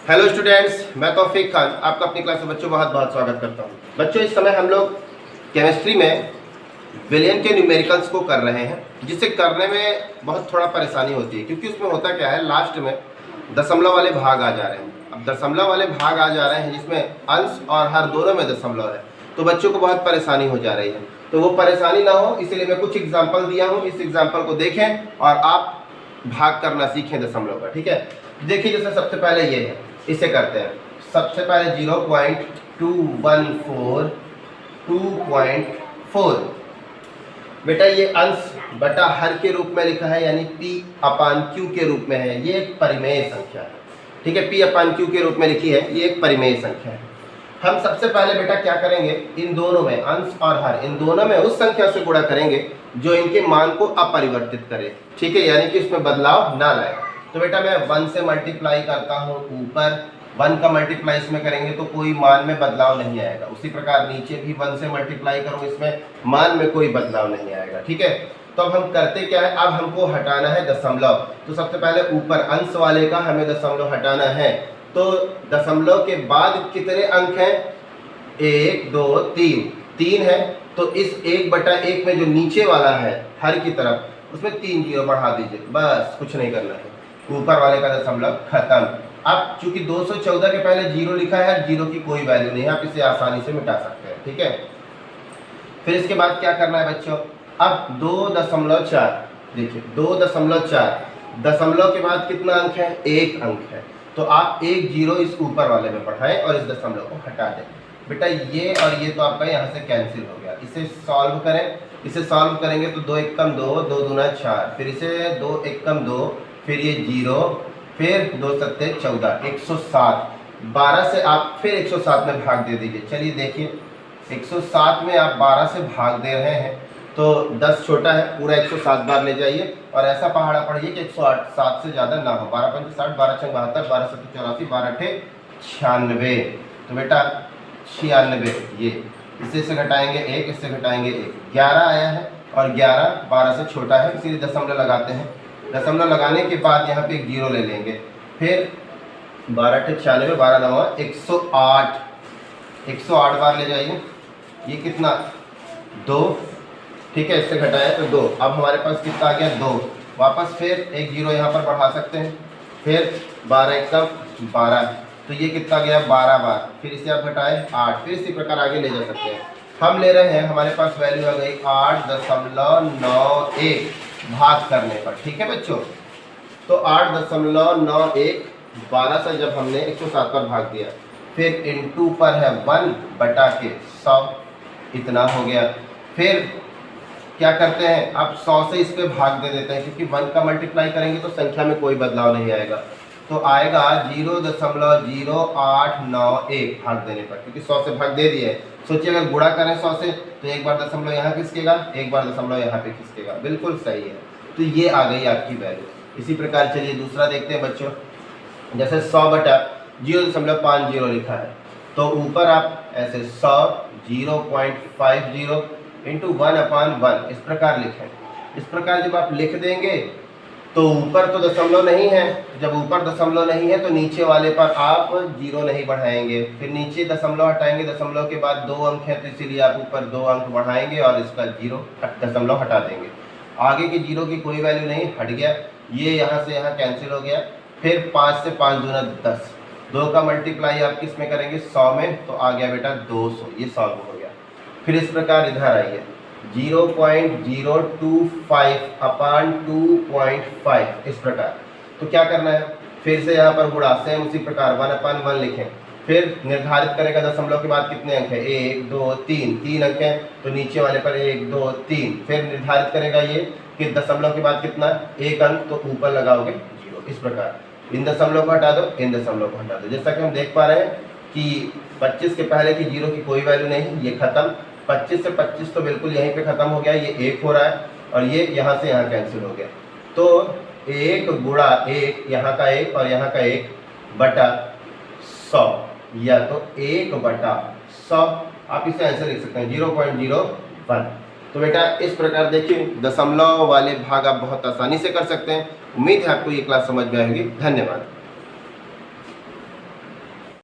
Hello students, मैं तौफीक खान आपका अपनी क्लास में बच्चों बहुत बहुत स्वागत करता हूं। बच्चों, इस समय हम लोग केमिस्ट्री में विलियन के न्यूमेरिकल्स को कर रहे हैं, जिसे करने में बहुत थोड़ा परेशानी होती है क्योंकि उसमें होता क्या है, लास्ट में दशमलव वाले भाग आ जा रहे हैं। अब दशमलव वाले भाग आ जा रहे हैं जिसमें अंश और हर दोनों में दशमलव है, तो बच्चों को बहुत परेशानी हो जा रही है। तो वो परेशानी ना हो इसलिए मैं कुछ एग्जाम्पल दिया हूँ, इस एग्जाम्पल को देखें और आप भाग करना सीखें दशमलव का। ठीक है, देखिए जैसे सबसे पहले ये है, इसे करते हैं। सबसे पहले 0.214 2.4 बेटा ये अंश बटा हर के रूप में लिखा है, यानी P/Q के रूप में है। ये एक परिमेय संख्या है। ठीक है, P/Q के रूप में लिखी है, ये एक परिमेय संख्या है। हम सबसे पहले बेटा क्या करेंगे, इन दोनों में अंश और हर, इन दोनों में उस संख्या से गुणा करेंगे जो इनके मान को अपरिवर्तित करे। ठीक है, यानी कि इसमें बदलाव ना लाए। तो बेटा मैं 1 से मल्टीप्लाई करता हूँ ऊपर, 1 का मल्टीप्लाई इसमें करेंगे तो कोई मान में बदलाव नहीं आएगा। उसी प्रकार नीचे भी 1 से मल्टीप्लाई करूँ, इसमें मान में कोई बदलाव नहीं आएगा। ठीक है, तो अब हम करते क्या है, अब हमको हटाना है दशमलव। तो सबसे पहले ऊपर अंश वाले का हमें दशमलव हटाना है। तो दशमलव के बाद कितने अंक हैं, 1 2 3 है। तो इस 1/1 में जो नीचे वाला है हर की तरफ, उसमें 3 जीरो बढ़ा दीजिए, बस कुछ नहीं करना है। ऊपर वाले का दशमलव खत्म। अब चूंकि 214 के पहले जीरो लिखा है, जीरो की कोई वैल्यू नहीं है, आप इसे आसानी से मिटा सकते हैं। ठीक है, फिर इसके बाद क्या करना है बच्चों, अब 2.4 देखिए 2.4 दशमलव के बाद कितना अंक है, 1 अंक है। तो आप 1 जीरो इस ऊपर वाले में बढ़ाएं और इस दशमलव को हटा दें। बेटा ये और ये तो आपका यहाँ से कैंसिल हो गया। इसे सॉल्व करें, इसे सॉल्व करेंगे तो 2 1 2 2 दूना 4, फिर इसे 2 1 2, फिर ये 0, फिर 2 7 14 107। 12 से आप फिर 107 में भाग दे दीजिए। चलिए देखिए 107 में आप 12 से भाग दे रहे हैं तो 10 छोटा है, पूरा 107 बार ले जाइए और ऐसा पहाड़ा पढ़िए कि 107 से ज़्यादा ना हो। 12 5 60, 12 6 72, 12 7 84, 12 8 96। तो बेटा 96, ये इससे से घटाएंगे 1, इससे घटाएंगे 1, 11 आया है और 11 12 से छोटा है, इसीलिए दशमलव लगाते हैं। दशमलव लगाने के बाद यहाँ पे एक जीरो ले लेंगे, फिर 12 8 96, 12 9 108, 108 बार ले जाइए। ये कितना, 2। ठीक है, इससे घटाया तो 2। अब हमारे पास कितना आ गया, 2। वापस फिर एक जीरो यहाँ पर बढ़ा सकते हैं, फिर 12 1 12, तो ये कितना गया 12 बार, फिर इसे आप घटाएं 8, फिर इसी प्रकार आगे ले जा सकते हैं। हम ले रहे हैं, हमारे पास वैल्यू आ गई 8.91 भाग करने पर। ठीक है बच्चों, तो 8.91 12 से जब हमने 107 पर भाग दिया, फिर इनटू पर है 1/100, इतना हो गया। फिर क्या करते हैं, आप 100 से इस पे भाग दे देते हैं क्योंकि 1 का मल्टीप्लाई करेंगे तो संख्या में कोई बदलाव नहीं आएगा। तो आएगा 0.0891 भाग देने पर, क्योंकि 100 से भाग दे दिए। सोचिए अगर गुणा करें 100 से तो एक बार दशमलव यहाँ खिसकेगा, एक बार दशमलव यहाँ पे खिसकेगा, बिल्कुल सही है। तो ये आ गई आपकी वैल्यू। इसी प्रकार चलिए दूसरा देखते हैं बच्चों। जैसे 100/0.50 लिखा है, तो ऊपर आप ऐसे 100 0.50 इंटू 1/1 इस प्रकार लिखें। इस प्रकार जब आप लिख देंगे तो ऊपर तो दशमलव नहीं है, जब ऊपर दशमलव नहीं है तो नीचे वाले पर आप जीरो नहीं बढ़ाएंगे, फिर नीचे दशमलव हटाएंगे। दशमलव के बाद 2 अंक है तो इसीलिए आप ऊपर 2 अंक बढ़ाएंगे और इसका जीरो दशमलव हटा देंगे। आगे की जीरो की कोई वैल्यू नहीं, हट गया। ये यहाँ से यहाँ कैंसिल हो गया। फिर 5 से 5 दूना 10, 2 का मल्टीप्लाई आप किस में करेंगे, 100 में, तो आ गया बेटा 200। ये सॉल्व हो गया। फिर इस प्रकार इधर आइए 0.025/2.5 इस प्रकार। तो क्या करना है, फिर से यहाँ पर गुणा, सेम उसी प्रकार 1/1 लिखें। फिर निर्धारित करेगा दशमलव के बाद कितने अंक है, 1 2 3 अंक हैं, तो नीचे वाले पर 1 2 3। फिर निर्धारित करेगा ये कि दशमलव के बाद कितना, 1 अंक, तो ऊपर लगाओगे 0। इस प्रकार इन दशमलव को हटा दो, इन दशमलव को हटा दो। जैसा कि हम देख पा रहे हैं कि 25 के पहले की जीरो की कोई वैल्यू नहीं, ये खत्म। 25 से 25 तो बिल्कुल यहीं पे खत्म हो गया, ये 1 हो रहा है और ये यहाँ से यहाँ कैंसिल हो गया। तो 1 गुणा 1, यहाँ का 1 और यहाँ का 1/100, या तो 1/100 आप इसे आंसर लिख सकते हैं 0.01। तो बेटा इस प्रकार देखिए दशमलव वाले भाग आप बहुत आसानी से कर सकते हैं। उम्मीद है आपको ये क्लास समझ में आएगी। धन्यवाद।